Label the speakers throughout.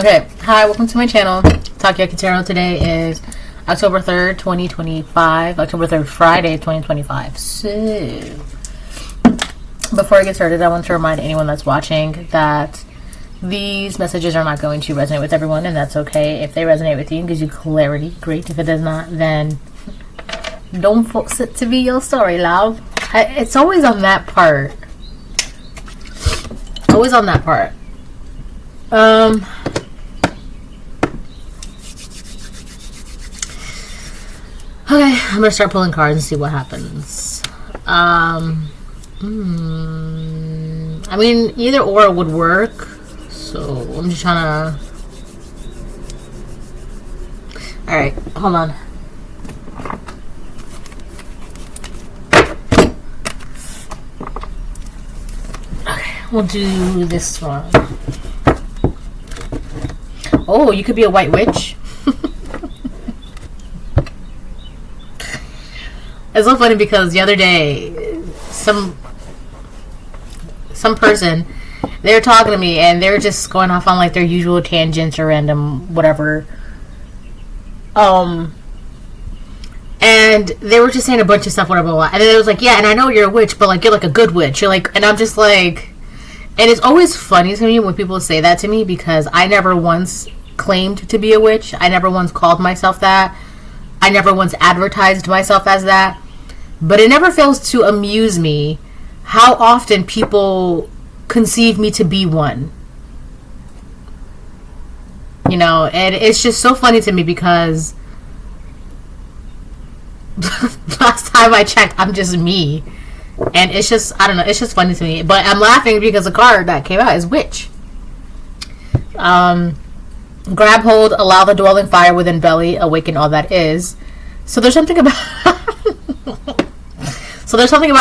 Speaker 1: Okay, hi, welcome to my channel, Takoyaki Tarot. Today is October 3rd, 2025. October 3rd, Friday, 2025. So, before I get started, I want to remind anyone that's watching that these messages are not going to resonate with everyone, and that's okay. If they resonate with you and gives you clarity, great. If it does not, then don't force it to be your story, love. It's always on that part. Always on that part. Okay, I'm gonna start pulling cards and see what happens. I mean, either or would work. So I'm just trying to. All right, hold on. Okay, we'll do this one. Oh, you could be a white witch. It's so funny because the other day, some person, they were talking to me and they were just going off on like their usual tangents or random whatever. And they were just saying a bunch of stuff, whatever. And then it was like, yeah, and I know you're a witch, but like you're like a good witch. You're like, and I'm just like, and it's always funny to me when people say that to me because I never once claimed to be a witch. I never once called myself that. I never once advertised myself as that. But it never fails to amuse me how often people conceive me to be one. You know, and it's just so funny to me because last time I checked, I'm just me. And it's just, I don't know, it's just funny to me. But I'm laughing because the card that came out is witch. Grab hold, allow the dwelling fire within belly, awaken all that is. So there's something about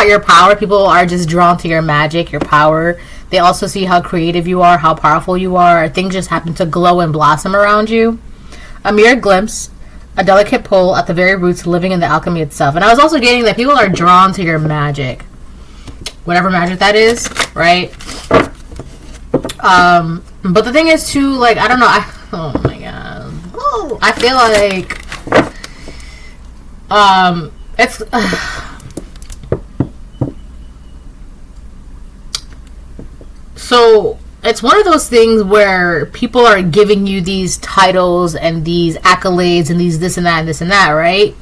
Speaker 1: your power. People are just drawn to your magic, your power. They also see how creative you are, how powerful you are. Things just happen to glow and blossom around you. A mere glimpse, a delicate pull at the very roots, living in the alchemy itself. And I was also getting that people are drawn to your magic. Whatever magic that is, right? But the thing is too, like, I don't know, oh my god. Oh, I feel like it's so it's one of those things where people are giving you these titles and these accolades and these this and that, right?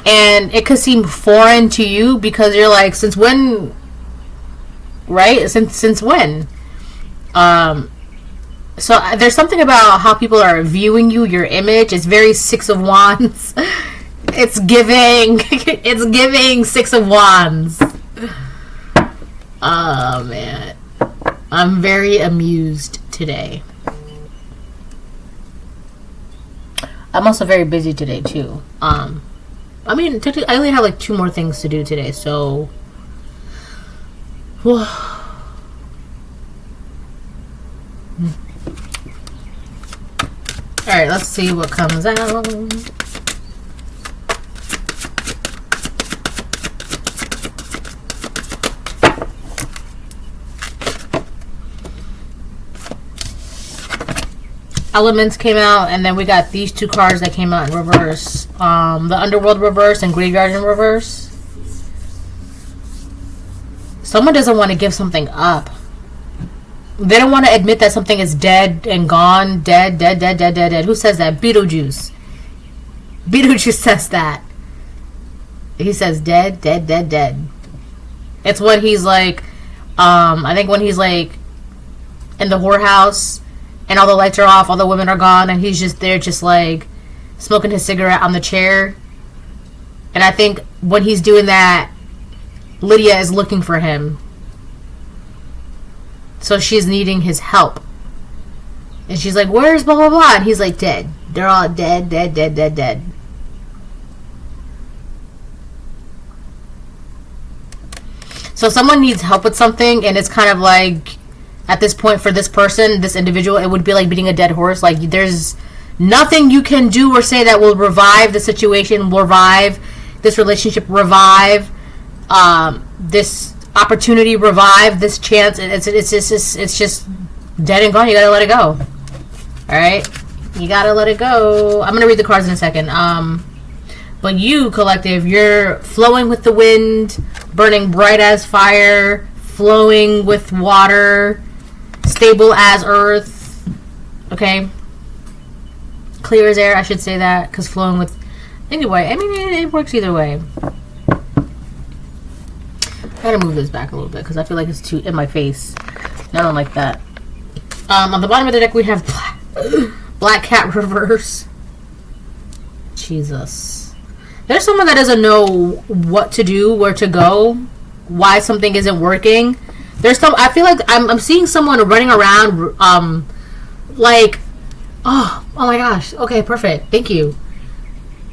Speaker 1: And it could seem foreign to you because you're like, since when, right? Since when? So there's something about how people are viewing you, your image. It's very Six of Wands. It's giving Six of Wands. Oh man, I'm very amused today. I'm also very busy today too. I mean, I only have like 2 more things to do today, so. Alright, let's see what comes out. Elements came out, and then we got these 2 cards that came out in reverse. The Underworld reverse and Graveyard in reverse. Someone doesn't want to give something up. They don't want to admit that something is dead and gone. Dead. Who says that? Beetlejuice. Beetlejuice says that. He says dead. It's when he's like, I think when he's like in the whorehouse and all the lights are off, all the women are gone, and he's just there just like smoking his cigarette on the chair. And I think when he's doing that, Lydia is looking for him. So she's needing his help. And she's like, where's blah, blah, blah? And he's like, dead. They're all dead. So someone needs help with something, and it's kind of like, at this point for this person, this individual, it would be like beating a dead horse. Like, there's nothing you can do or say that will revive the situation, revive this relationship, revive this opportunity, revive this chance. It's just dead and gone. You gotta let it go. Alright? You gotta let it go. I'm gonna read the cards in a second. But you, collective, you're flowing with the wind, burning bright as fire, flowing with water, stable as earth. Okay? Clear as air, I should say that, because flowing with... Anyway, I mean, it works either way. I gotta move this back a little bit, because I feel like it's too in my face. I don't like that. On the bottom of the deck, we have Black Cat Reverse. Jesus. There's someone that doesn't know what to do, where to go, why something isn't working. There's some... I feel like I'm seeing someone running around, like... Oh my gosh. Okay, perfect. Thank you.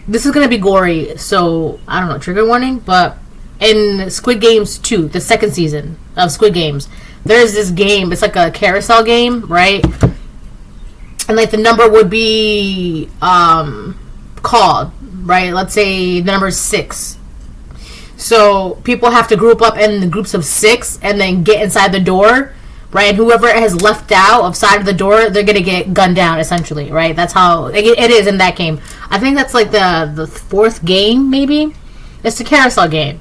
Speaker 1: This is gonna be gory, so I don't know, trigger warning, but in Squid Games 2, the second season of Squid Games, there's this game, it's like a carousel game, right? And like the number would be called, right? Let's say the number is 6. So people have to group up in the groups of 6 and then get inside the door. Right, and whoever has left out of side of the door, they're gonna get gunned down, essentially. Right, that's how it is in that game. I think that's like the 4th game, maybe. It's the carousel game.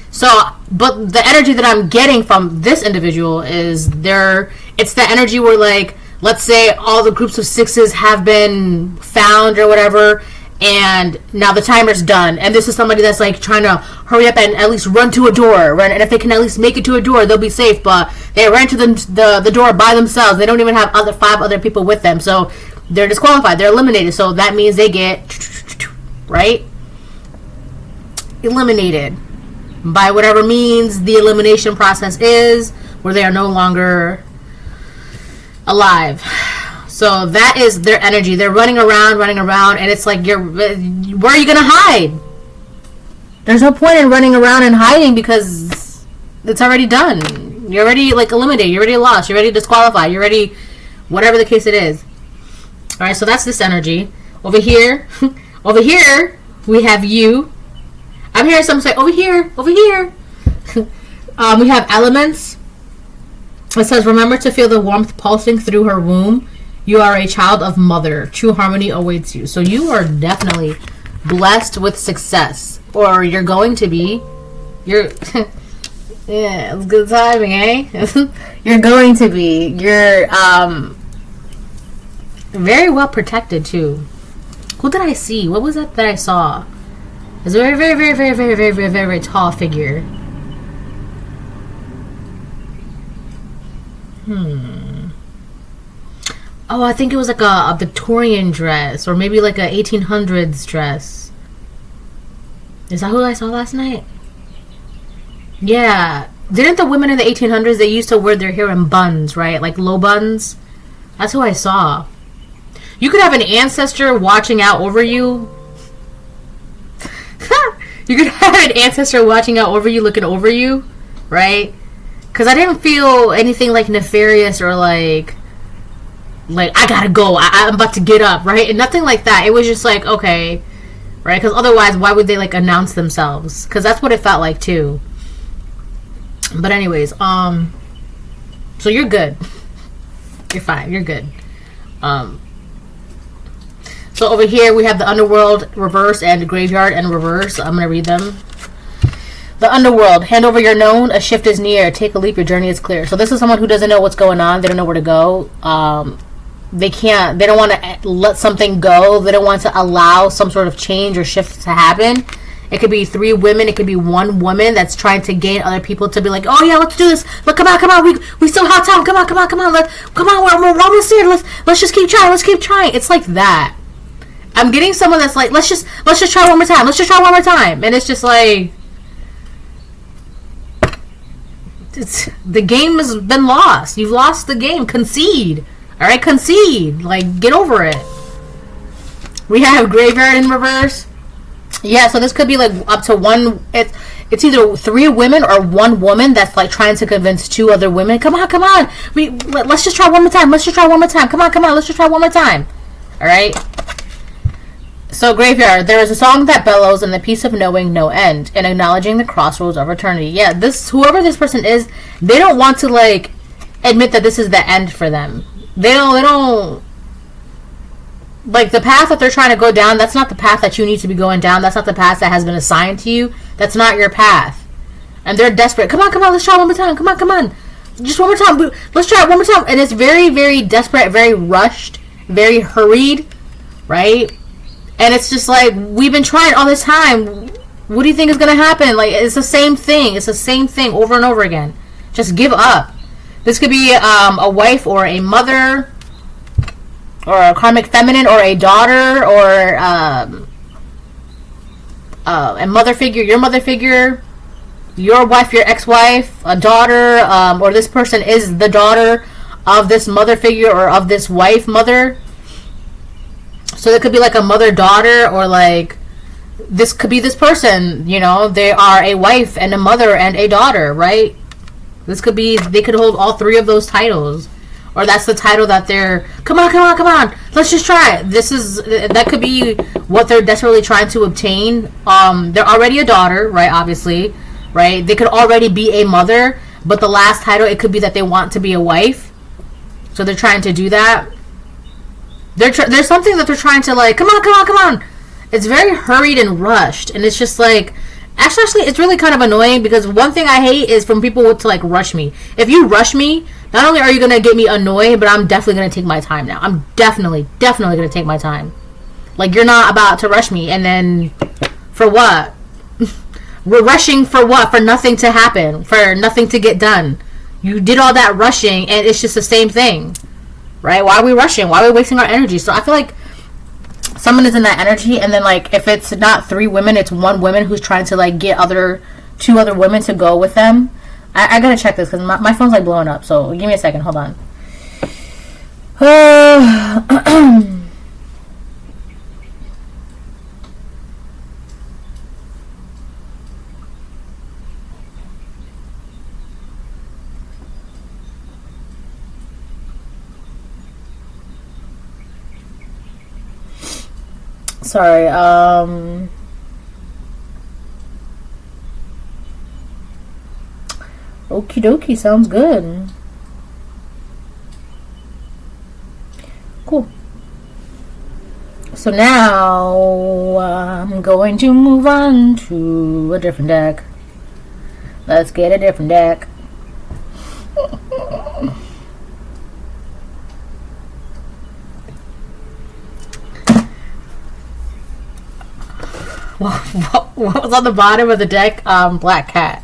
Speaker 1: So, but the energy that I'm getting from this individual is it's the energy where, like, let's say all the groups of 6s have been found or whatever, and now the timer's done, and this is somebody that's like trying to hurry up and at least run to a door, right? And if they can at least make it to a door, they'll be safe. But they ran to the door by themselves. They don't even have 5 other people with them, so they're disqualified. They're eliminated. So that means they get right eliminated by whatever means the elimination process is, where they are no longer alive. So that is their energy. They're running around, and it's like, where are you going to hide? There's no point in running around and hiding because it's already done. You're already, like, eliminated. You're already lost. You're already disqualified. You're already, whatever the case it is. All right, so that's this energy. Over here, we have you. I'm hearing someone say, over here. We have elements. It says, remember to feel the warmth pulsing through her womb. You are a child of mother. True harmony awaits you. So you are definitely blessed with success. Or you're going to be. You're... yeah, it's good timing, eh? You're going to be. You're very well protected, too. Who did I see? What was that I saw? It's a very, very, very, very, very, very, very, very, very tall figure. Oh, I think it was like a Victorian dress, or maybe like a 1800s dress. Is that who I saw last night? Yeah. Didn't the women in the 1800s, they used to wear their hair in buns, right? Like low buns? That's who I saw. You could have an ancestor watching out over you. You could have an ancestor watching out over you, looking over you, right? Because I didn't feel anything like nefarious or like I gotta go, I'm about to get up, right? And nothing like that. It was just like, okay, right? Because otherwise, why would they like announce themselves? Because that's what it felt like too. But anyways, so you're good. You're fine. You're good. So over here we have the underworld reverse and the graveyard and reverse. I'm gonna read them. The underworld. Hand over your known. A shift is near. Take a leap. Your journey is clear. So this is someone who doesn't know what's going on. They don't know where to go. They don't want to let something go. They don't want to allow some sort of change or shift to happen. It could be 3 women. It could be 1 woman that's trying to gain other people to be like, oh yeah, let's do this. Look, come on. We still have time. Come on. We're almost here. Let's just keep trying. Let's keep trying. It's like that. I'm getting someone that's like, let's just try one more time. Let's just try one more time. And it's just like, the game has been lost. You've lost the game. Concede. All right, concede. Like, get over it. We have graveyard in reverse. Yeah, so this could be like up to 1. It's either 3 women or 1 woman that's like trying to convince 2 other women. Come on. Let's just try one more time. Come on. Let's just try one more time. All right. So graveyard, there is a song that bellows in the peace of knowing no end and acknowledging the crossroads of eternity. Yeah, whoever this person is, they don't want to like admit that this is the end for them. They don't like the path that they're trying to go down, that's not the path that you need to be going down. That's not the path that has been assigned to you. That's not your path. And they're desperate. Come on, let's try one more time. Come on. Just one more time. Let's try it one more time. And it's very, very desperate, very rushed, very hurried, right? And it's just like, we've been trying all this time. What do you think is going to happen? Like, it's the same thing. It's the same thing over and over again. Just give up. This could be a wife or a mother or a karmic feminine or a daughter or a mother figure, your mother figure, your wife, your ex-wife, a daughter, or this person is the daughter of this mother figure or of this wife mother. So it could be like a mother-daughter, or like this could be this person, you know, they are a wife and a mother and a daughter, right? This could be, they could hold all three of those titles. Or that's the title that they're, come on, let's just try it. That could be what they're desperately trying to obtain. They're already a daughter, right, obviously, right? They could already be a mother, but the last title, it could be that they want to be a wife. So they're trying to do that. There's something that they're trying to, like, come on. It's very hurried and rushed, and it's just like, actually, it's really kind of annoying, because one thing I hate is from people to, like, rush me. If you rush me, not only are you going to get me annoyed, but I'm definitely going to take my time now. I'm definitely going to take my time. Like, you're not about to rush me, and then, for what? We're rushing for what? For nothing to happen. For nothing to get done. You did all that rushing, and it's just the same thing. Right? Why are we rushing? Why are we wasting our energy? So I feel like someone is in that energy, and then, like, if it's not 3 women, it's 1 woman who's trying to, like, get 2 other women to go with them. I gotta check this, because my phone's, like, blowing up, so give me a second, hold on. Sorry, okie dokie, sounds good. Cool. So now I'm going to move on to a different deck. Let's get a different deck. What was on the bottom of the deck? Black cat.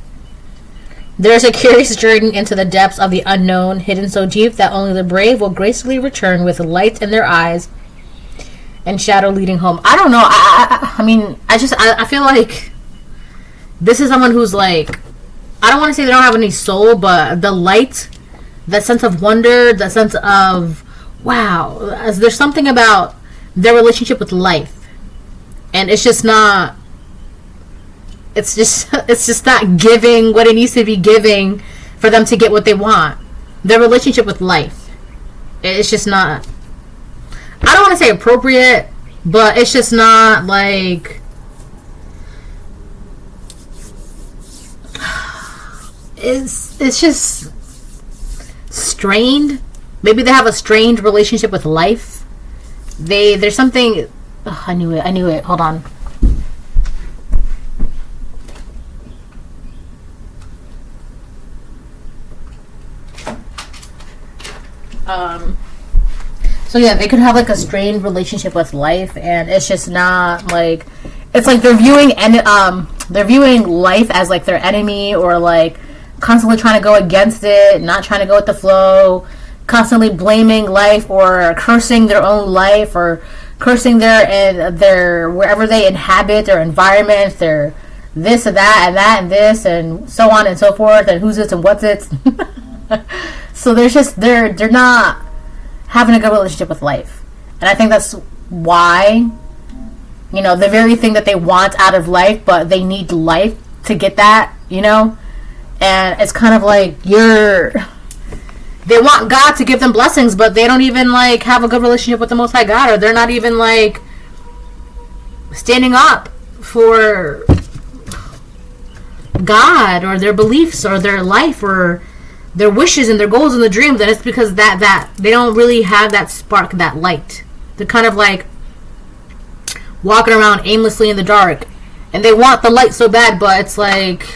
Speaker 1: There's a curious journey into the depths of the unknown, hidden so deep that only the brave will gracefully return with light in their eyes and shadow leading home. I don't know. I mean, I feel like this is someone who's like, I don't want to say they don't have any soul, but the light, that sense of wonder, that sense of, wow, there's something about their relationship with life. And it's just not, it's just not giving what it needs to be giving for them to get what they want. Their relationship with life, it's just not, I don't want to say appropriate, but it's just not like, it's just strained. Maybe they have a strained relationship with life. There's something. Oh, I knew it. Hold on. So yeah, they could have like a strained relationship with life, and it's just not like, it's like they're viewing life as like their enemy, or like constantly trying to go against it, not trying to go with the flow, constantly blaming life or cursing their own life, or cursing their wherever they inhabit, their environment, their this and that and that and this and so on and so forth, and who's this and what's it. So there's just they're not having a good relationship with life, and I think that's why, you know, the very thing that they want out of life, but they need life to get that, you know. And it's kind of like they want God to give them blessings, but they don't even like have a good relationship with the Most High God, or they're not even like standing up for God or their beliefs or their life or their wishes and their goals and the dreams. And it's because that they don't really have that spark, that light. They're kind of like walking around aimlessly in the dark, and they want the light so bad, but it's like,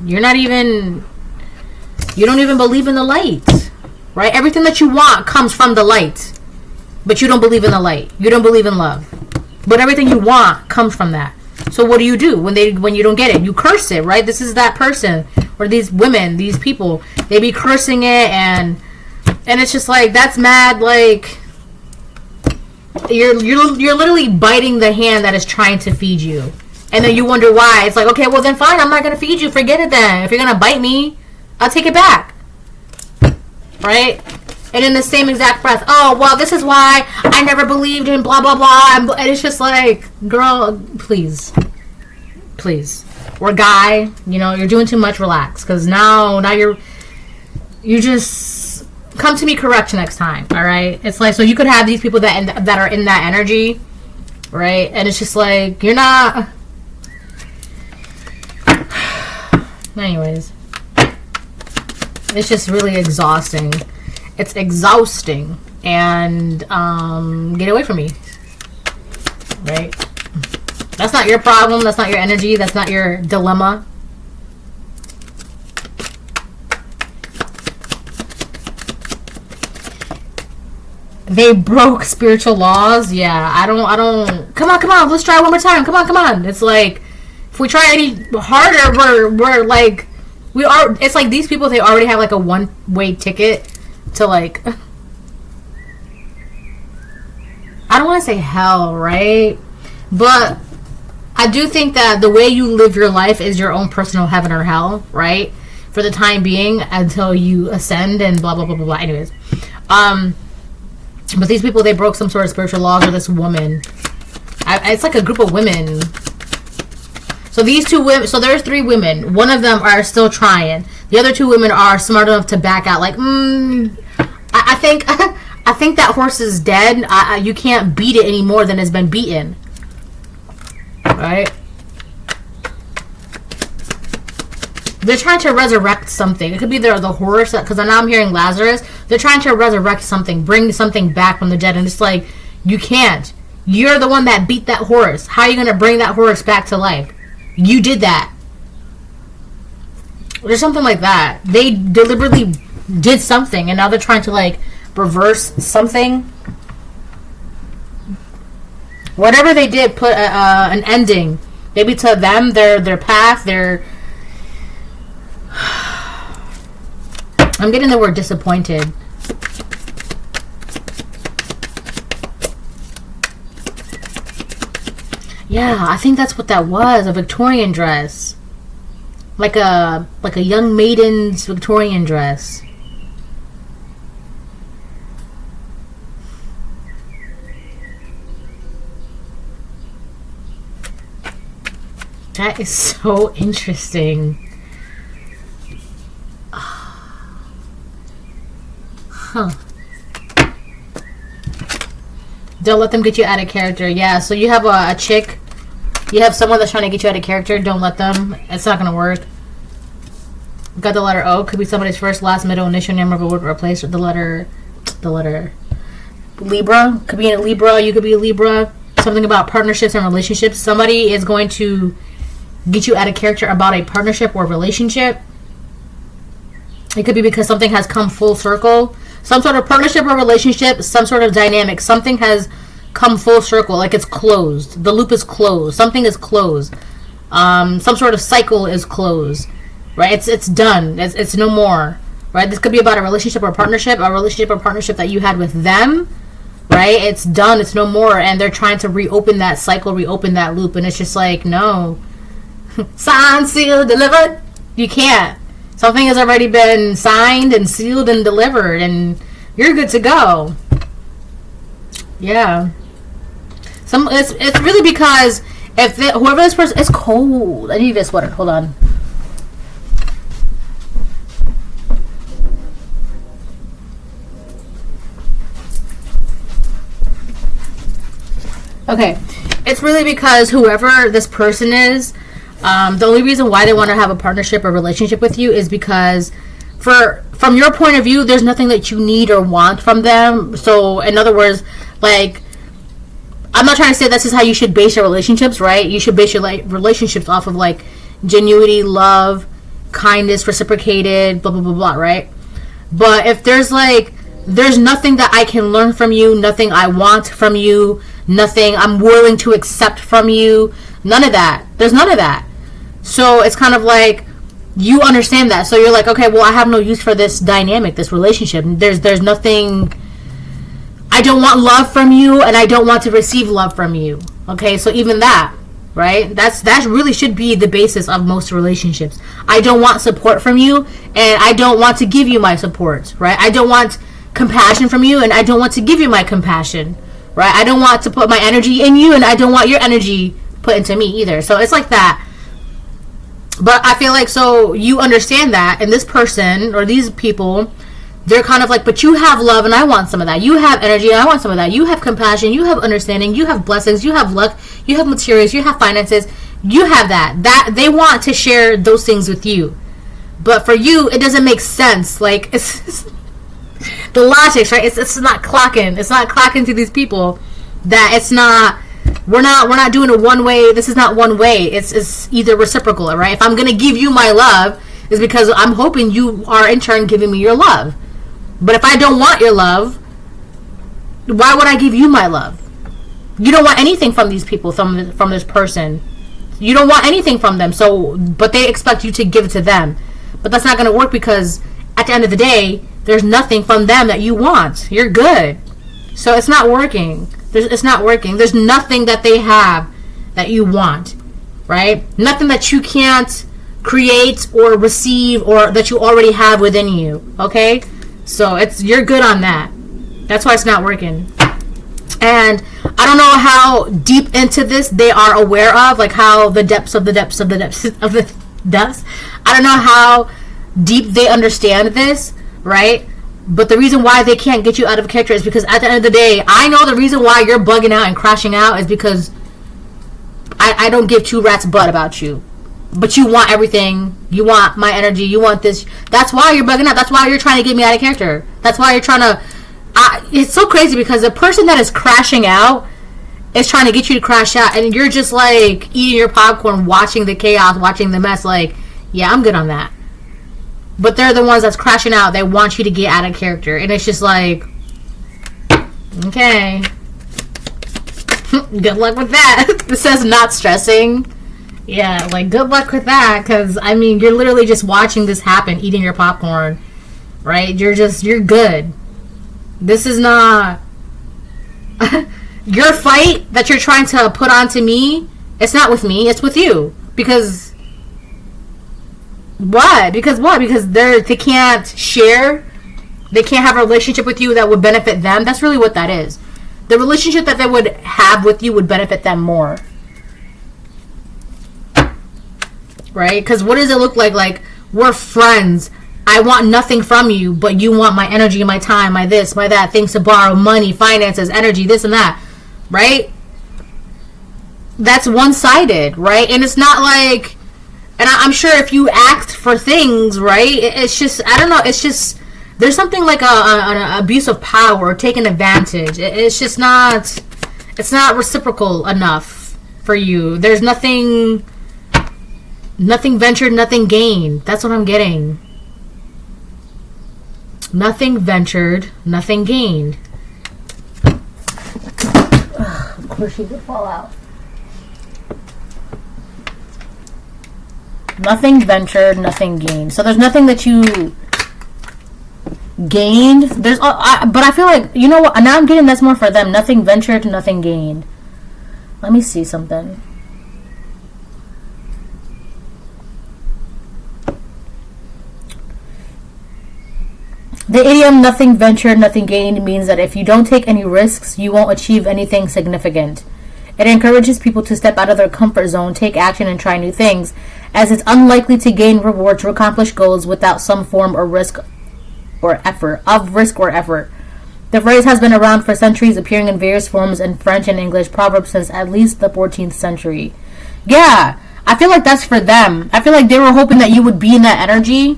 Speaker 1: you don't even believe in the light, right? Everything that you want comes from the light, but you don't believe in the light. You don't believe in love, but everything you want comes from that. So what do you do when you don't get it? You curse it, right? This is that person, or these women, these people, they be cursing it, and it's just like, that's mad. Like, you're literally biting the hand that is trying to feed you, and then you wonder why. It's like, okay, well then fine, I'm not gonna feed you. Forget it then. If you're gonna bite me, I'll take it back, right? And in the same exact breath, oh, well, this is why I never believed in blah, blah, blah. And it's just like, girl, please. Or guy, you're doing too much, relax. Because now you just come to me correct next time, all right? It's like, so you could have these people that are in that energy, right? And it's just like, you're not... Anyways. It's just really exhausting. It's exhausting, and get away from me, right? That's not your problem. That's not your energy. That's not your dilemma. They broke spiritual laws. Yeah, I don't. Come on. Let's try one more time. Come on. It's like, if we try any harder, we're like, we are. It's like these people, they already have like a one-way ticket to, like, I don't want to say hell, right? But I do think that the way you live your life is your own personal heaven or hell, right? For the time being, until you ascend and blah, blah, blah, blah, blah. Anyways. But these people, they broke some sort of spiritual laws, or this woman. It's like a group of women. So these two women, so there's 3 women. One of them are still trying. The other 2 women are smart enough to back out. Like, I think that horse is dead. You can't beat it any more than it's been beaten. Right? They're trying to resurrect something. It could be the horse, because now I'm hearing Lazarus. They're trying to resurrect something, bring something back from the dead. And it's like, you can't. You're the one that beat that horse. How are you going to bring that horse back to life? You did that. Or something like that. They deliberately did something, and now they're trying to, like, reverse something. Whatever they did, put an ending. Maybe to them, their path, their... I'm getting the word disappointed. Yeah, I think that's what that was. A Victorian dress. Like a young maiden's Victorian dress. That is so interesting. Huh. Don't let them get you out of character. Yeah, so you have a chick. You have someone that's trying to get you out of character. Don't let them. It's not going to work. Got the letter O. Could be somebody's first, last, middle, initial name of a word replaced with the letter Libra. Could be a Libra. You could be a Libra. Something about partnerships and relationships. Somebody is going to get you out of character about a partnership or relationship. It could be because something has come full circle. Some sort of partnership or relationship, some sort of dynamic. Something has come full circle, like it's closed. The loop is closed. Something is closed. Some sort of cycle is closed. Right? It's done. It's no more. Right? This could be about a relationship or partnership that you had with them. Right? It's done. It's no more. And they're trying to reopen that cycle, reopen that loop. And it's just like, no. Signed, sealed, delivered. You can't. Something has already been signed and sealed and delivered, and you're good to go. Yeah. It's really because whoever this person, it's cold. I need this sweater. Hold on. Okay. It's really because whoever this person is, the only reason why they want to have a partnership or relationship with you is because from your point of view, there's nothing that you need or want from them. So in other words, like, I'm not trying to say this is how you should base your relationships, right? You should base your relationships off of like genuity, love, kindness, reciprocated, blah blah blah blah, right? But if there's nothing that I can learn from you, nothing I want from you, nothing I'm willing to accept from you, none of that. There's none of that. So it's kind of like you understand that. So you're like, okay, well, I have no use for this dynamic, this relationship. There's nothing. I don't want love from you, and I don't want to receive love from you. Okay, so even that, right? That really should be the basis of most relationships. I don't want support from you, and I don't want to give you my support, right? I don't want compassion from you, and I don't want to give you my compassion, right? I don't want to put my energy in you, and I don't want your energy put into me either. So it's like that. But I feel like, so you understand that, and this person or these people, they're kind of like, but you have love and I want some of that. You have energy and I want some of that. You have compassion, you have understanding, you have blessings, you have luck, you have materials, you have finances, you have that they want to share those things with you. But for you, it doesn't make sense. Like, it's the logics, right? It's not clocking. It's not clocking to these people that it's not. We're not doing it one way. This is not one way. It's either reciprocal, right? If I'm gonna give you my love, it's because I'm hoping you are in turn giving me your love. But if I don't want your love, why would I give you my love? You don't want anything from these people, from this person. You don't want anything from them. So, but they expect you to give it to them. But that's not gonna work, because at the end of the day, there's nothing from them that you want. You're good. So it's not working. It's not working. There's nothing that they have that you want, right? Nothing that you can't create or receive, or that you already have within you, okay? So you're good on that. That's why it's not working. And I don't know how deep into this they are aware of, like how the depths of the depths of the depths of the depths. I don't know how deep they understand this, right? But the reason why they can't get you out of character is because at the end of the day, I know the reason why you're bugging out and crashing out is because I don't give two rats butt about you. But you want everything. You want my energy. You want this. That's why you're bugging out. That's why you're trying to get me out of character. That's why you're trying to... it's so crazy, because the person that is crashing out is trying to get you to crash out, and you're just like eating your popcorn, watching the chaos, watching the mess, like, yeah, I'm good on that. But they're the ones that's crashing out. They want you to get out of character. And it's just like, okay. Good luck with that. It says not stressing. Yeah, like, good luck with that. Because, I mean, you're literally just watching this happen, eating your popcorn. Right? You're good. This is not... your fight that you're trying to put onto me, it's not with me. It's with you. Because... What? Because what? Because they can't share. They can't have a relationship with you that would benefit them. That's really what that is. The relationship that they would have with you would benefit them more. Right? Because what does it look like? Like, we're friends. I want nothing from you, but you want my energy, my time, my this, my that, things to borrow, money, finances, energy, this and that. Right? That's one-sided, right? And it's not like... And I'm sure if you asked for things, right, it's just, I don't know, it's just, there's something like an abuse of power, or taking advantage. It's just not, it's not reciprocal enough for you. There's nothing ventured, nothing gained. That's what I'm getting. Nothing ventured, nothing gained. Ugh, of course she would fall out. Nothing ventured, nothing gained. So there's nothing that you gained. But I feel like, you know what? Now I'm getting that's more for them. Nothing ventured, nothing gained. Let me see something. The idiom nothing ventured, nothing gained means that if you don't take any risks, you won't achieve anything significant. It encourages people to step out of their comfort zone, take action, and try new things, as it's unlikely to gain rewards or accomplish goals without some form of risk or effort. The phrase has been around for centuries, appearing in various forms in French and English proverbs since at least the 14th century. Yeah, I feel like that's for them. I feel like they were hoping that you would be in that energy,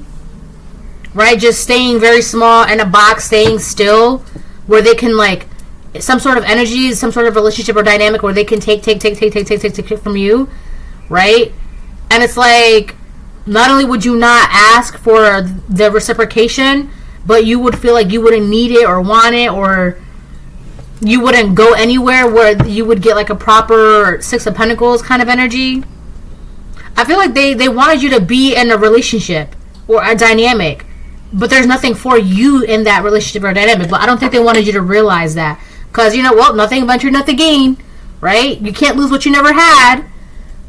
Speaker 1: right? Just staying very small in a box, staying still, where they can, like, some sort of energy, some sort of relationship or dynamic where they can take from you, right? And it's like, not only would you not ask for the reciprocation, but you would feel like you wouldn't need it or want it, or you wouldn't go anywhere where you would get like a proper Six of Pentacles kind of energy. I feel like they wanted you to be in a relationship or a dynamic, but there's nothing for you in that relationship or dynamic. But I don't think they wanted you to realize that, because, you know, well, nothing ventured, nothing gained, right? You can't lose what you never had.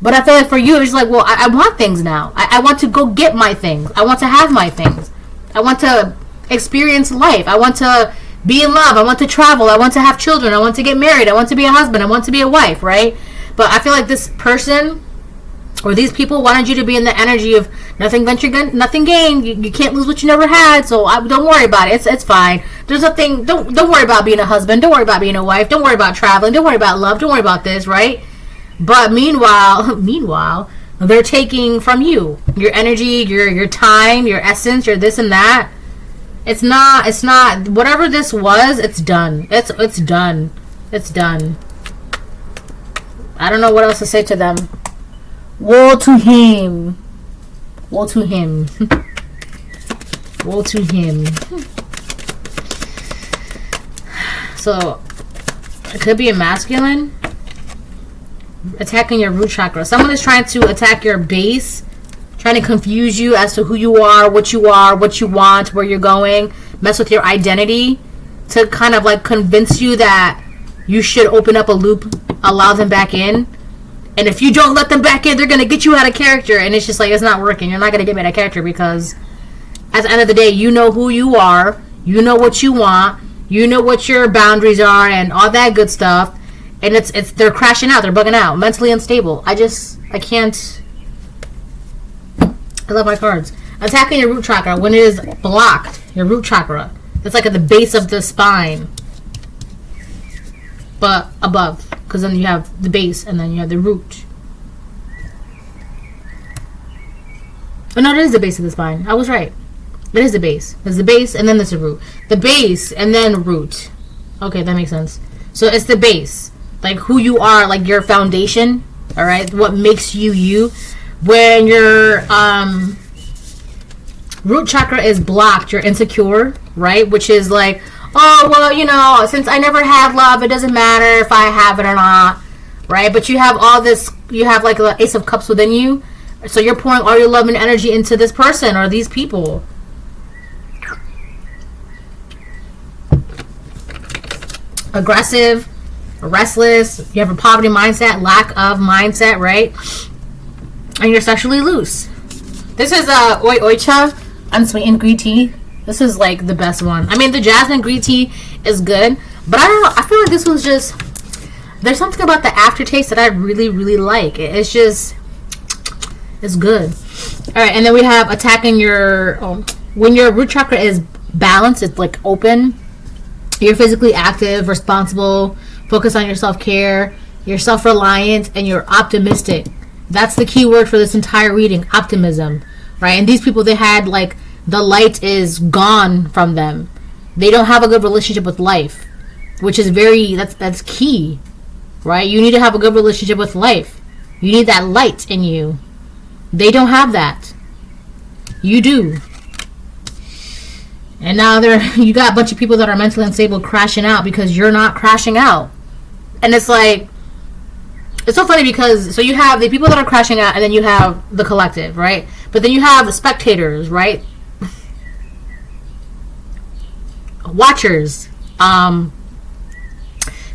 Speaker 1: But I feel like for you, it's like, well, I want things now. I want to go get my things. I want to have my things. I want to experience life. I want to be in love. I want to travel. I want to have children. I want to get married. I want to be a husband. I want to be a wife, right? But I feel like this person or these people wanted you to be in the energy of nothing ventured, nothing gained. You can't lose what you never had, so don't worry about it. It's fine. There's nothing. Don't worry about being a husband. Don't worry about being a wife. Don't worry about traveling. Don't worry about love. Don't worry about this, right? But meanwhile, they're taking from you your energy, your time, your essence, your this and that. It's not. Whatever this was, it's done. It's done. It's done. I don't know what else to say to them. Woe to him. Woe to him. Woe to him. So, it could be a masculine attacking your root chakra. Someone is trying to attack your base, trying to confuse you as to who you are, what you want, where you're going, mess with your identity, to kind of like convince you that you should open up a loop, allow them back in. And if you don't let them back in, they're going to get you out of character. And it's just like, it's not working. You're not going to get me out of character, because at the end of the day, you know who you are. You know what you want. You know what your boundaries are and all that good stuff. And they're crashing out. They're bugging out. Mentally unstable. I can't. I love my cards. Attacking your root chakra when it is blocked. Your root chakra. It's like at the base of the spine. But above. Because then you have the base and then you have the root. Oh no, it is the base of the spine. I was right. It is the base. There's the base and then there's the root. The base and then root. Okay, that makes sense. So it's the base. Like who you are, like your foundation. Alright? What makes you you. When your root chakra is blocked, you're insecure, right? Which is like, oh, well, you know, since I never had love, it doesn't matter if I have it or not, right? But you have all this, you have like the Ace of Cups within you. So you're pouring all your love and energy into this person or these people. Aggressive, restless, you have a poverty mindset, lack of mindset, right? And you're sexually loose. This is Oi Oicha unsweetened green tea. This is like the best one. I mean, the jasmine green tea is good, but I don't know. I feel like this was just, there's something about the aftertaste that I really, really like. It's just, it's good. All right, and then we have attacking your, when your root chakra is balanced, it's like open. You're physically active, responsible, focus on your self-care, you're self-reliant, and you're optimistic. That's the key word for this entire reading, optimism, right? And these people, they had like, the light is gone from them. They don't have a good relationship with life, which is that's key, right? You need to have a good relationship with life. You need that light in you. They don't have that. You do. And now you got a bunch of people that are mentally unstable crashing out because you're not crashing out. And it's like, it's so funny because, so you have the people that are crashing out and then you have the collective, right? But then you have the spectators, right? Watchers.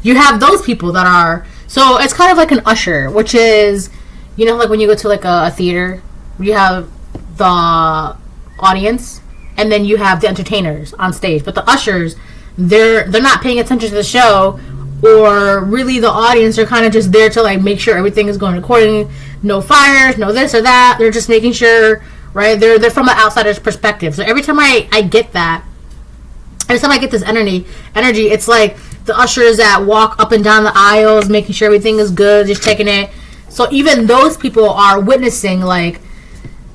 Speaker 1: You have those people that are, so it's kind of like an usher, which is, you know, like when you go to like a theater, you have the audience and then you have the entertainers on stage, but the ushers, they're not paying attention to the show, or really the audience are kind of just there to like make sure everything is going according, no fires, no this or that. They're just making sure, right? They're from an outsider's perspective. So every time I get that, every time I get this energy, it's like the ushers that walk up and down the aisles, making sure everything is good, just checking it. So even those people are witnessing, like,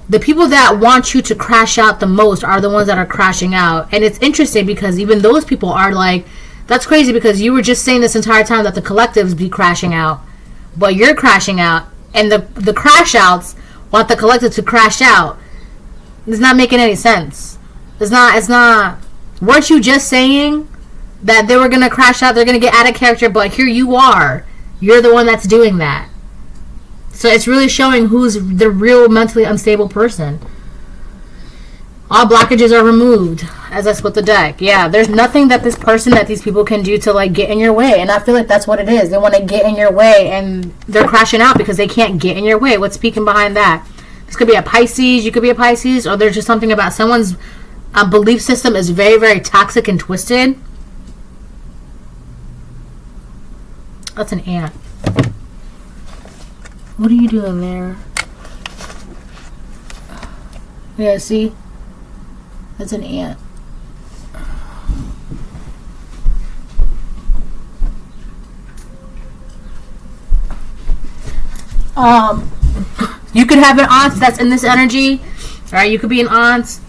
Speaker 1: the people that want you to crash out the most are the ones that are crashing out. And it's interesting because even those people are like That's crazy because you were just saying this entire time that the collectives be crashing out. But you're crashing out. And the crash outs want the collective to crash out. It's not making any sense. It's not. Weren't you just saying that they were going to crash out, they're going to get out of character, but here you are. You're the one that's doing that. So it's really showing who's the real mentally unstable person. All blockages are removed as I split the deck. Yeah, there's nothing that these people can do to like get in your way. And I feel like that's what it is. They want to get in your way and they're crashing out because they can't get in your way. What's speaking behind that? This could be a Pisces. You could be a Pisces. Or there's just something about someone's belief system is very, very toxic and twisted. That's an ant. What are you doing there? Yeah, see? That's an ant. You could have an aunt that's in this energy. Alright, you could be an aunt.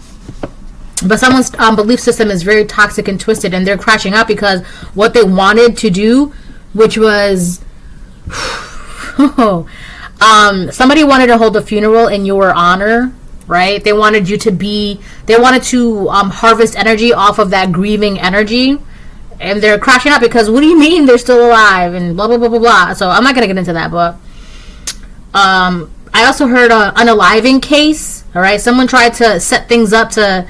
Speaker 1: But someone's belief system is very toxic and twisted, and they're crashing out because what they wanted to do, which was somebody wanted to hold a funeral in your honor, right? They wanted to harvest energy off of that grieving energy, and they're crashing out because what do you mean they're still alive and blah blah blah blah blah. So I'm not gonna get into that, but I also heard an unaliving case. All right, someone tried to set things up to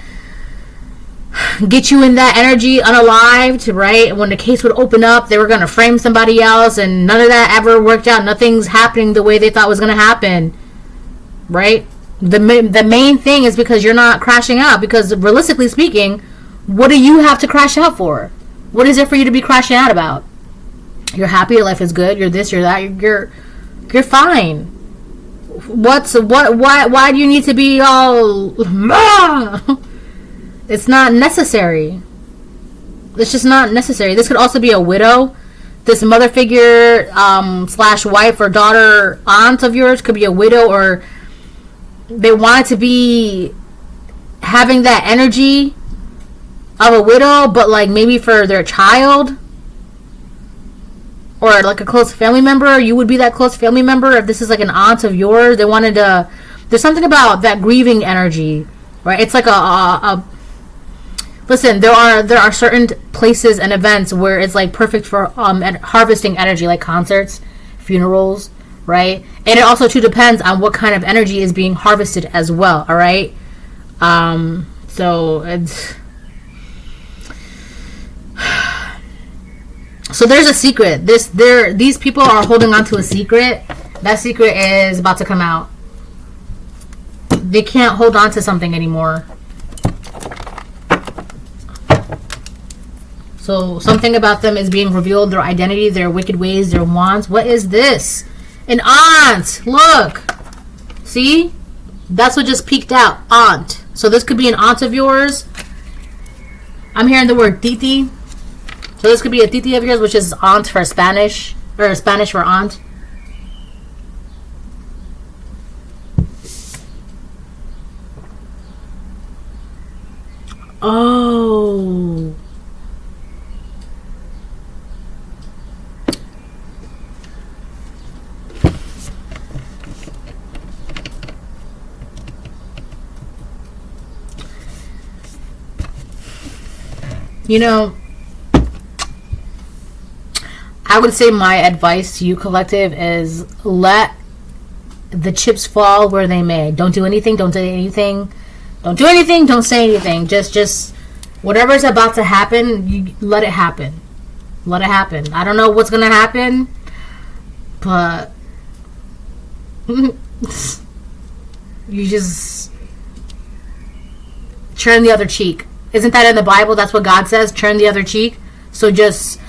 Speaker 1: get you in that energy unalived, right? When the case would open up, they were going to frame somebody else, and none of that ever worked out. Nothing's happening the way they thought was going to happen, right? The main thing is because you're not crashing out, because realistically speaking, what do you have to crash out for? What is it for you to be crashing out about? You're happy, your life is good, you're this, you're that, you're fine. Why do you need to be all It's not necessary. It's just not necessary. This could also be a widow. This mother figure / wife or daughter, aunt of yours could be a widow, or they wanted to be having that energy of a widow, but like maybe for their child or like a close family member. You would be that close family member if this is like an aunt of yours. They wanted to. There's something about that grieving energy, right? It's like a listen, there are certain places and events where it's like perfect for harvesting energy, like concerts, funerals, right? And it also too depends on what kind of energy is being harvested as well. All right, so it's so there's a secret. These people are holding on to a secret. That secret is about to come out. They can't hold on to something anymore. So something about them is being revealed, their identity, their wicked ways, their wants. What is this? An aunt! Look! See? That's what just peeked out. Aunt. So this could be an aunt of yours. I'm hearing the word titi. So this could be a titi of yours, which is aunt for Spanish. Or Spanish for aunt. Oh... You know, I would say my advice to you, collective, is let the chips fall where they may. Don't do anything. Don't say anything. Don't do anything. Don't say anything. Just whatever's about to happen, you let it happen. Let it happen. I don't know what's going to happen, but you just turn the other cheek. Isn't that in the Bible? That's what God says. Turn the other cheek. So just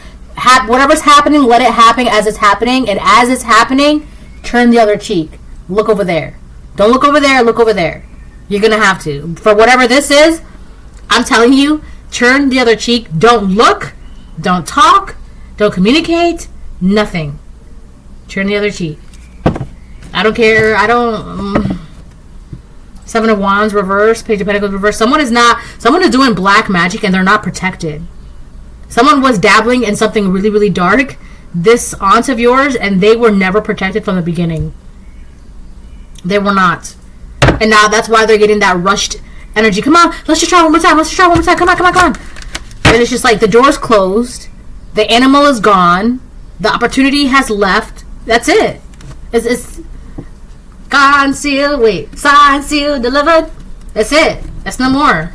Speaker 1: whatever's happening, let it happen as it's happening. And as it's happening, turn the other cheek. Look over there. Don't look over there. Look over there. You're going to have to. For whatever this is, I'm telling you, turn the other cheek. Don't look. Don't talk. Don't communicate. Nothing. Turn the other cheek. I don't care. I don't... Seven of Wands reverse, Page of Pentacles reverse. Someone is doing black magic and they're not protected. Someone was dabbling in something really, really dark, this aunt of yours, and they were never protected from the beginning. They were not. And now that's why they're getting that rushed energy. Come on, let's just try one more time. Let's just try one more time. Come on, come on, come on. And it's just like the door's closed. The animal is gone. The opportunity has left. That's it. It's gone, sealed. Wait. Signed, sealed, delivered. That's it. That's no more.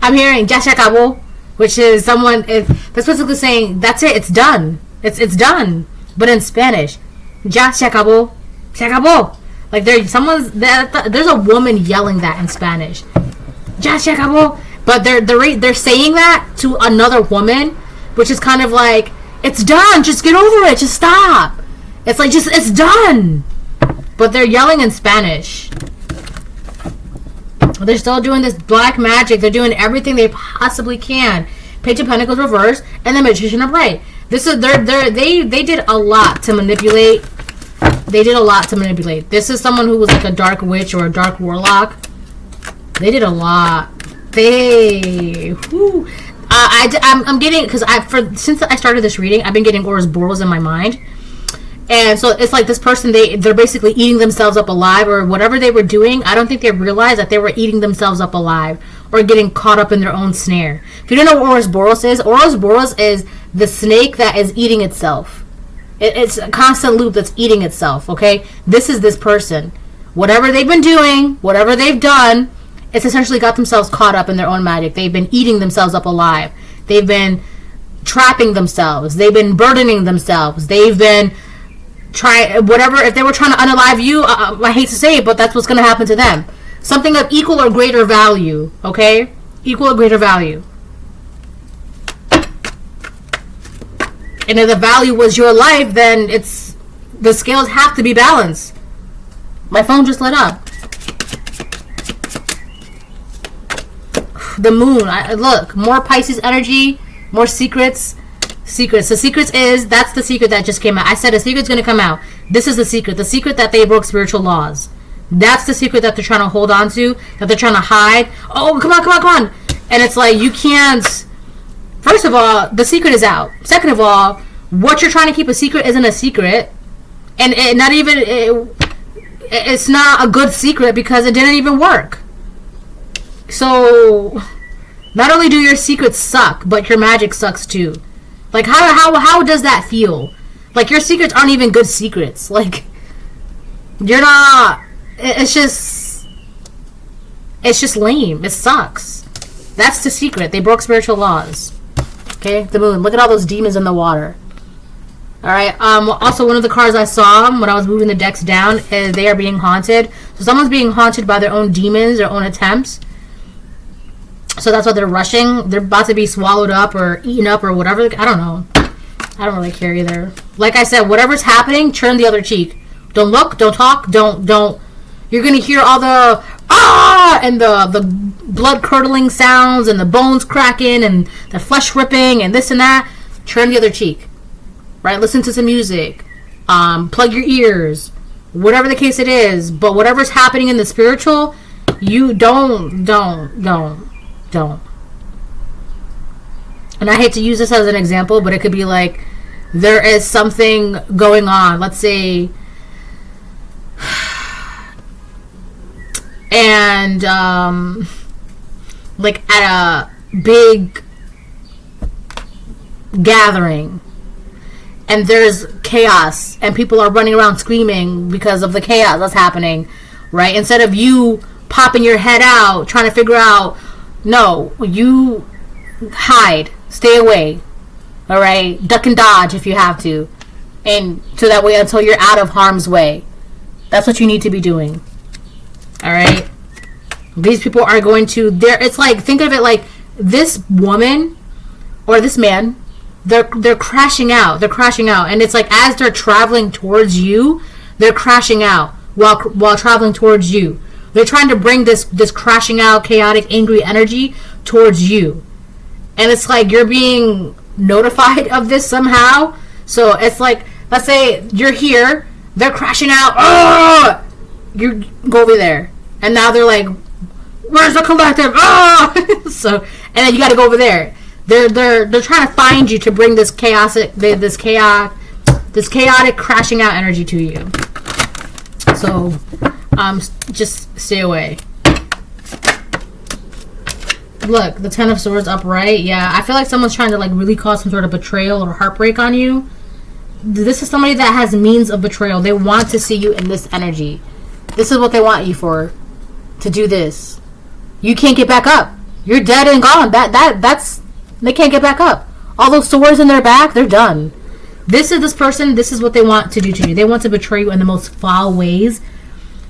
Speaker 1: I'm hearing ya se acabó, which is someone that's basically saying that's it. It's done. It's done. But in Spanish, ya se acabó. Se acabó. Like there's a woman yelling that in Spanish. Ya se acabó. But they're saying that to another woman, which is kind of like, it's done. Just get over it. Just stop. It's like, it's done. But they're yelling in Spanish. They're still doing this black magic. They're doing everything they possibly can. Page of Pentacles reversed and the Magician upright. This is they did a lot to manipulate. They did a lot to manipulate. This is someone who was like a dark witch or a dark warlock. They did a lot. I'm getting, because since I started this reading, I've been getting Ouroboros in my mind, and so it's like this person, they're basically eating themselves up alive, or whatever they were doing. I don't think they realized that they were eating themselves up alive or getting caught up in their own snare. If you don't know what Ouroboros is the snake that is eating itself. It's a constant loop that's eating itself. Okay, this is this person. Whatever they've been doing, whatever they've done, it's essentially got themselves caught up in their own magic. They've been eating themselves up alive. They've been trapping themselves. They've been burdening themselves. They've been whatever. If they were trying to unalive you, I hate to say it, but that's what's going to happen to them. Something of equal or greater value. Okay, equal or greater value. And if the value was your life, then the scales have to be balanced. My phone just lit up. The moon. Look, more Pisces energy, more secrets. Secrets. The secrets that's the secret that just came out. I said a secret's going to come out. This is the secret. The secret that they broke spiritual laws. That's the secret that they're trying to hold on to, that they're trying to hide. Oh, come on, come on, come on. And it's like, you can't. First of all, the secret is out. Second of all, what you're trying to keep a secret isn't a secret. And it's not a good secret because it didn't even work. So, not only do your secrets suck, but your magic sucks too. Like, how does that feel? Like, your secrets aren't even good secrets. Like, you're not. It's just lame. It sucks. That's the secret. They broke spiritual laws. Okay, the moon. Look at all those demons in the water. All right. Also, one of the cards I saw when I was moving the decks down is they are being haunted. So someone's being haunted by their own demons, their own attempts. So that's why they're rushing. They're about to be swallowed up or eaten up or whatever. I don't know. I don't really care either. Like I said, whatever's happening, turn the other cheek. Don't look. Don't talk. Don't. You're gonna hear all the and the blood curdling sounds and the bones cracking and the flesh ripping and this and that. Turn the other cheek. Right? Listen to some music. Plug your ears. Whatever the case it is. But whatever's happening in the spiritual, you don't. And I hate to use this as an example, but it could be like there is something going on. Let's say, and like at a big gathering, and there's chaos, and people are running around screaming because of the chaos that's happening, right? Instead of you popping your head out, trying to figure out, no, you hide, stay away, all right? Duck and dodge if you have to, and so that way until you're out of harm's way. That's what you need to be doing, all right? These people are going to, it's like, think of it like this woman or this man, they're crashing out, and it's like as they're traveling towards you, they're crashing out while traveling towards you. They're trying to bring this crashing out, chaotic, angry energy towards you. And it's like you're being notified of this somehow. So it's like, let's say you're here, they're crashing out. Oh! You go over there. And now they're like, where's the collective? Oh! So, and then you got to go over there. They're trying to find you to bring this chaotic crashing out energy to you. So just stay away. Look, the Ten of Swords upright. Yeah, I feel like someone's trying to like really cause some sort of betrayal or heartbreak on you. This is somebody that has means of betrayal. They want to see you in this energy. This is what they want you for, to do this. You can't get back up. You're dead and gone. That's they can't get back up. All those swords in their back, they're done. This person. This is what they want to do to you. They want to betray you in the most foul ways,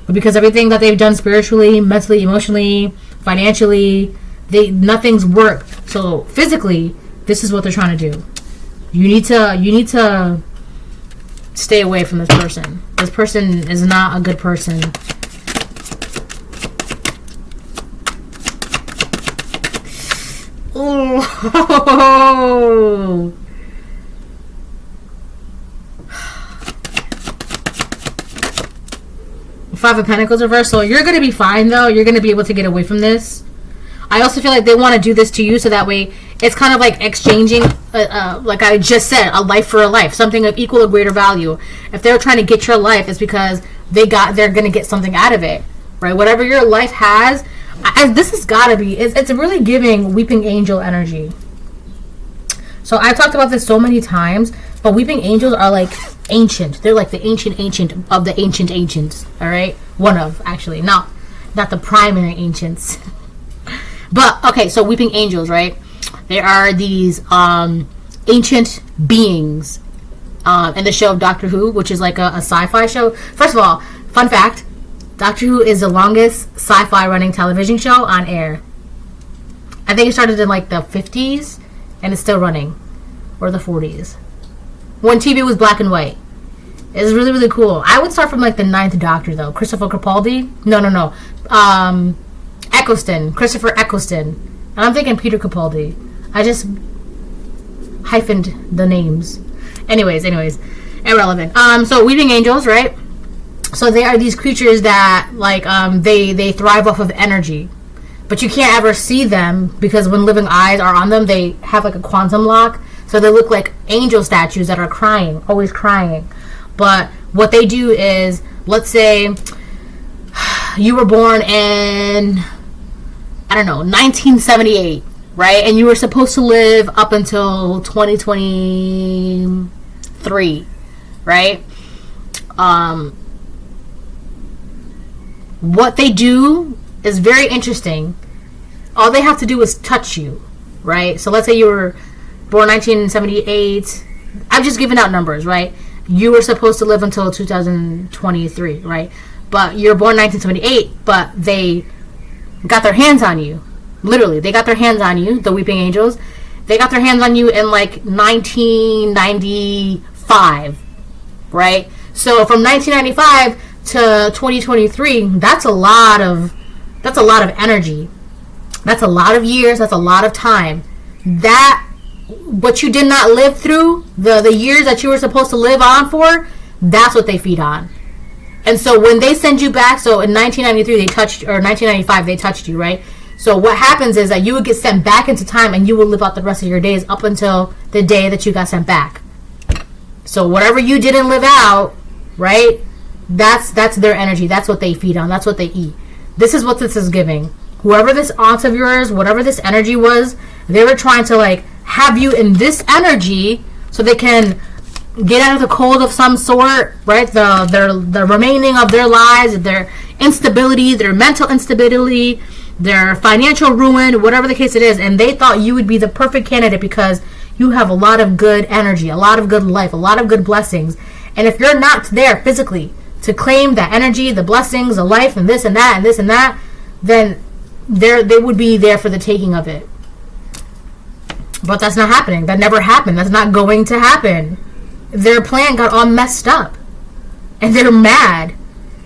Speaker 1: but because everything that they've done spiritually, mentally, emotionally, financially, nothing's worked. So physically, this is what they're trying to do. You need to stay away from this person. This person is not a good person. Oh. Five of Pentacles reversed. So you're going to be fine, though. You're going to be able to get away from this. I also feel like they want to do this to you so that way it's kind of like exchanging, like I just said, a life for a life, something of equal or greater value. If they're trying to get your life, it's because they're going to get something out of it, right? Whatever your life has, this has got to be, it's really giving Weeping Angel energy. So I've talked about this so many times, but Weeping Angels are like ancient. They're like the ancient of the ancient ancients, all right? One of, actually, not the primary ancients. But, okay, so Weeping Angels, right? They are these ancient beings in the show of Doctor Who, which is like a sci-fi show. First of all, fun fact, Doctor Who is the longest sci-fi running television show on air. I think it started in like the 50s, and it's still running. Or the 40s. When TV was black and white. It's really, really cool. I would start from like the 9th Doctor, though. Christopher Capaldi? No. Eccleston. Christopher Eccleston. And I'm thinking Peter Capaldi. I just hyphened the names. Anyways. Irrelevant. So Weeping Angels, right? So they are these creatures that, like, they thrive off of energy. But you can't ever see them because when living eyes are on them, they have like a quantum lock. So they look like angel statues that are crying, always crying. But what they do is, let's say you were born in, 1978, right? And you were supposed to live up until 2023, right? What they do is very interesting. All they have to do is touch you, right? So let's say you were born 1978. I'm just giving out numbers, right? You were supposed to live until 2023, right? But you're born 1978, but they got their hands on you. Literally, they got their hands on you, the Weeping Angels. They got their hands on you in like 1995, right? So from 1995 to 2023, that's a lot of energy. That's a lot of years. That's a lot of time. That what you did not live through, the years that you were supposed to live on for, that's what they feed on. And so when they send you back, so in 1993 they touched, or 1995 they touched you, right? So what happens is that you would get sent back into time and you will live out the rest of your days up until the day that you got sent back. So whatever you didn't live out, right? That's their energy. That's what they feed on. That's what they eat. This is what this is giving. Whoever this aunt of yours, whatever this energy was, they were trying to like have you in this energy so they can get out of the cold of some sort, right? The remaining of their lives, their instability, their mental instability, their financial ruin, whatever the case it is. And they thought you would be the perfect candidate because you have a lot of good energy, a lot of good life, a lot of good blessings. And if you're not there physically to claim that energy, the blessings, the life, and this and that, and this and that, then they would be there for the taking of it. But that's not happening. That never happened. That's not going to happen. Their plan got all messed up. And they're mad.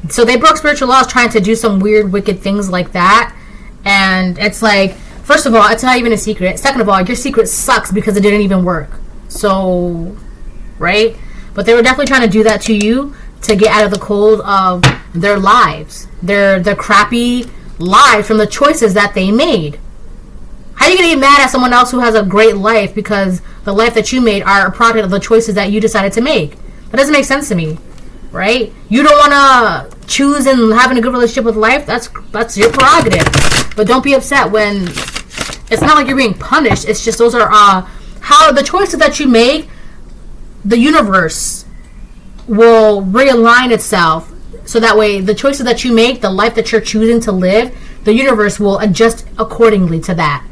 Speaker 1: So they broke spiritual laws trying to do some weird, wicked things like that. And it's like, first of all, it's not even a secret. Second of all, your secret sucks because it didn't even work. So, right? But they were definitely trying to do that to you to get out of the cold of their lives. Their crappy lives from the choices that they made. How are you going to get mad at someone else who has a great life because the life that you made are a product of the choices that you decided to make? That doesn't make sense to me, right? You don't want to choose and having a good relationship with life. That's your prerogative. But don't be upset when it's not like you're being punished. It's just those are how the choices that you make, the universe will realign itself. So that way, the choices that you make, the life that you're choosing to live, the universe will adjust accordingly to that,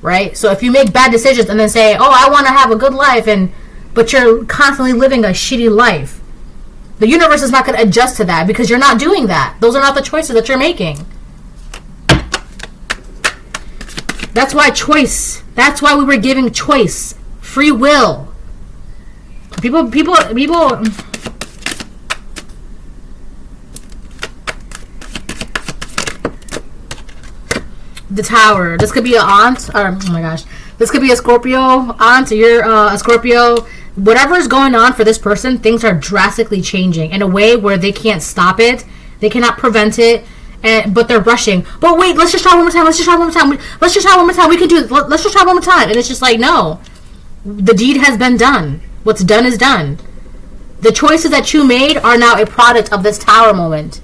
Speaker 1: right? So if you make bad decisions and then say, oh, I want to have a good life, but you're constantly living a shitty life, the universe is not going to adjust to that because you're not doing that. Those are not the choices that you're making. That's why choice. That's why we were giving choice. Free will. People. The Tower. This could be an aunt. Oh my gosh. This could be a Scorpio aunt. You're a Scorpio. Whatever is going on for this person, things are drastically changing in a way where they can't stop it. They cannot prevent it. But they're rushing. But wait, let's just try one more time. Let's just try one more time. Let's just try one more time. We can do it. Let's just try one more time. And it's just like, no. The deed has been done. What's done is done. The choices that you made are now a product of this Tower moment.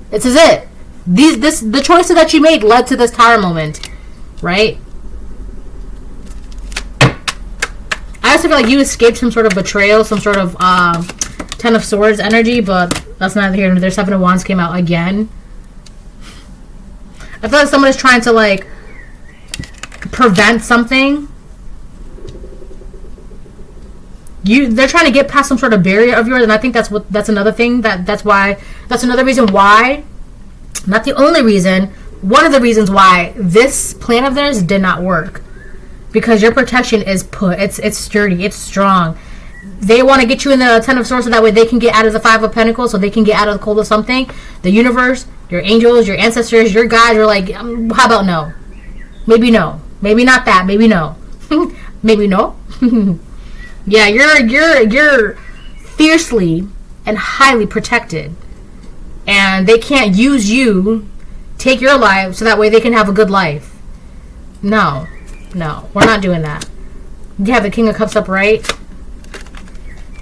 Speaker 1: This is it. The choices that you made led to this Tower moment. Right? I also feel like you escaped some sort of betrayal, some sort of Ten of Swords energy, but that's neither here nor there. Seven of Wands came out again. I feel like someone is trying to like prevent something. They're trying to get past some sort of barrier of yours, and I think that's another thing that's another reason why, not the only reason, one of the reasons why this plan of theirs did not work. Because your protection is it's sturdy, it's strong. They want to get you in the Ten of Swords so that way they can get out of the Five of Pentacles, so they can get out of the cold of something. The universe, your angels, your ancestors, your guides are like, how about no? Maybe no. Maybe not that. Maybe no. Maybe no. Yeah, you're fiercely and highly protected. And they can't use you, take your life, so that way they can have a good life. No, we're not doing that. You have the King of Cups upright.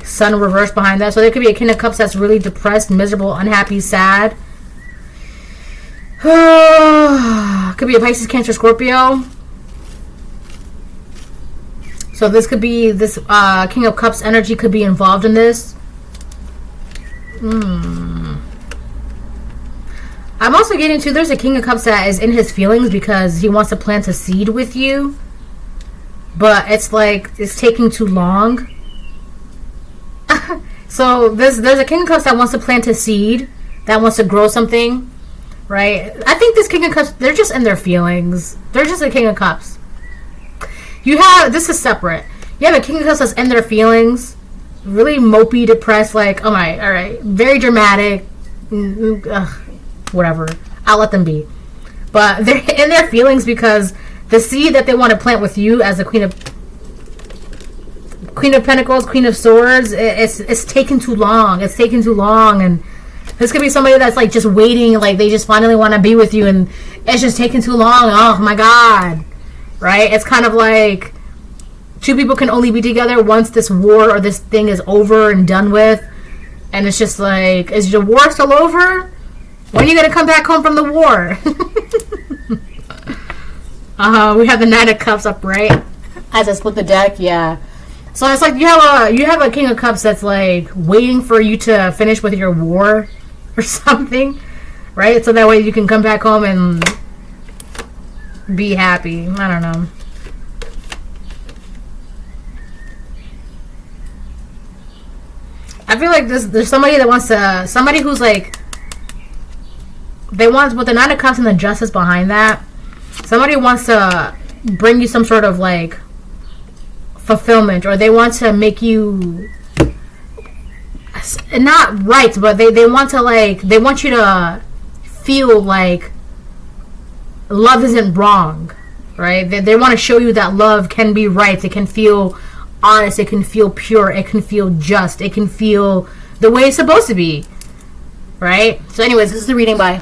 Speaker 1: Sun reversed behind that. So there could be a King of Cups that's really depressed, miserable, unhappy, sad. Could be a Pisces, Cancer, Scorpio. So this could be, this King of Cups energy could be involved in this. I'm also getting to, there's a King of Cups that is in his feelings because he wants to plant a seed with you. But it's like, it's taking too long. So there's a King of Cups that wants to plant a seed, that wants to grow something, right? I think this King of Cups, they're just in their feelings. They're just a King of Cups. You have, this is separate. You have a King of Cups that's in their feelings, really mopey, depressed, like, oh my, all right, very dramatic, whatever. I'll let them be. But they're in their feelings because the seed that they want to plant with you as a Queen of Pentacles, Queen of Swords, it's taken too long. It's taken too long, and this could be somebody that's like just waiting, like they just finally want to be with you, and it's just taking too long. Oh my God, right? It's kind of like two people can only be together once this war or this thing is over and done with, and it's just like, is your war still over? When are you gonna come back home from the war? We have the Knight of Cups upright. As I split the deck, yeah. So it's like you have a King of Cups that's like waiting for you to finish with your war or something, right? So that way you can come back home and be happy. I don't know. I feel like there's somebody that wants to, somebody who's like, they want, with the Nine of Cups and the Justice behind that, somebody wants to bring you some sort of like fulfillment, or they want to make you not right, but they want to like, they want you to feel like love isn't wrong, right? They want to show you that love can be right. It can feel honest. It can feel pure. It can feel just. It can feel the way it's supposed to be, right? So anyways, this is the reading. Bye.